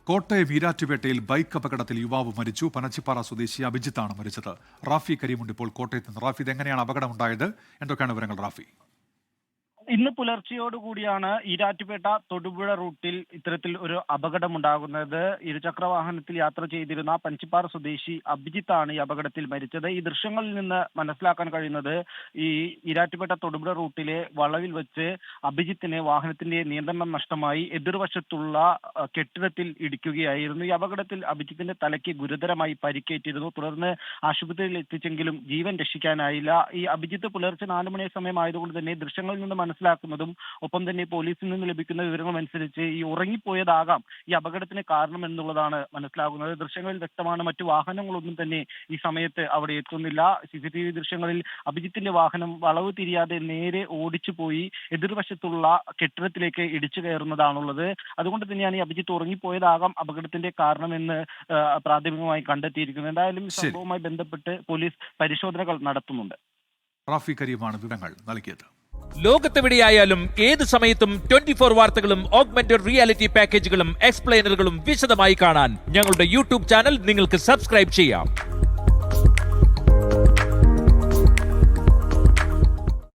Kottayam ഈരാറ്റുപേട്ടയിൽ bike അപകടത്തിൽ യുവാവ് മരിച്ചു. പനച്ചിപ്പാറ സ്വദേശി അഭിജിത്താണ് മരിച്ചത്. റാഫി കരീമുണ്ട് ഇപ്പോൾ കോട്ടയത്ത് നിന്ന്. റാഫി, ഇതെങ്ങനെയാണ് അപകടമുണ്ടായത്? എന്തൊക്കെയാണ് വിവരങ്ങൾ റാഫി? ഇന്ന് പുലർച്ചെയോടുകൂടിയാണ് ഈരാറ്റുപേട്ട തൊടുപുഴ റൂട്ടിൽ ഇത്തരത്തിൽ ഒരു അപകടമുണ്ടാകുന്നത്. ഇരുചക്ര വാഹനത്തിൽ യാത്ര ചെയ്തിരുന്ന പനച്ചിപ്പാറ സ്വദേശി അഭിജിത്താണ് ഈ അപകടത്തിൽ മരിച്ചത്. ഈ ദൃശ്യങ്ങളിൽ നിന്ന് മനസ്സിലാക്കാൻ കഴിയുന്നത് ഈ ഈരാറ്റുപേട്ട തൊടുപുഴ റൂട്ടിലെ വളവിൽ വെച്ച് അഭിജിത്തിന് വാഹനത്തിന്റെ നിയന്ത്രണം നഷ്ടമായി എതിർവശത്തുള്ള കെട്ടിടത്തിൽ ഇടിക്കുകയായിരുന്നു. ഈ അപകടത്തിൽ അഭിജിത്തിന്റെ തലയ്ക്ക് ഗുരുതരമായി പരിക്കേറ്റിരുന്നു. തുടർന്ന് ആശുപത്രിയിൽ എത്തിച്ചെങ്കിലും ജീവൻ രക്ഷിക്കാനായില്ല. ഈ അഭിജിത്ത് പുലർച്ചെ 4 മണി സമയമായതുകൊണ്ട് തന്നെ ദൃശ്യങ്ങളിൽ നിന്ന് മനസ്സിലാക്കുന്നതും ഒപ്പം തന്നെ പോലീസിൽ നിന്ന് ലഭിക്കുന്ന വിവരങ്ങൾ അനുസരിച്ച് ഈ ഉറങ്ങിപ്പോയതാകാം ഈ അപകടത്തിന് കാരണം എന്നുള്ളതാണ് മനസ്സിലാകുന്നത്. ദൃശ്യങ്ങളിൽ വ്യക്തമാണ്, മറ്റു വാഹനങ്ങളൊന്നും തന്നെ ഈ സമയത്ത് അവിടെ എത്തുന്നില്ല. CCTV ദൃശ്യങ്ങളിൽ അഭിജിത്തിന്റെ വാഹനം വളവ് തിരിയാതെ നേരെ ഓടിച്ചു പോയി എതിർവശത്തുള്ള കെട്ടിടത്തിലേക്ക് ഇടിച്ചു കയറുന്നതാണുള്ളത്. അതുകൊണ്ട് തന്നെയാണ് ഈ അഭിജിത്ത് ഉറങ്ങിപ്പോയതാകാം അപകടത്തിന്റെ കാരണമെന്ന് പ്രാഥമികമായി കണ്ടെത്തിയിരിക്കുന്നത്. എന്തായാലും ഈ സംഭവവുമായി ബന്ധപ്പെട്ട് പോലീസ് പരിശോധനകൾ നടത്തുന്നുണ്ട്. റാഫി കരീമാണ് വിവരങ്ങൾ നൽകിയത്. ലോകത്തെവിടെയായാലും ഏത് സമയത്തും 24 വാർത്തകളും ഓഗ്മെന്റഡ് റിയാലിറ്റി പാക്കേജുകളും എക്സ്പ്ലെയിനറുകളും വിശദമായി കാണാൻ ഞങ്ങളുടെ യൂട്യൂബ് ചാനൽ നിങ്ങൾക്ക് സബ്സ്ക്രൈബ് ചെയ്യാം.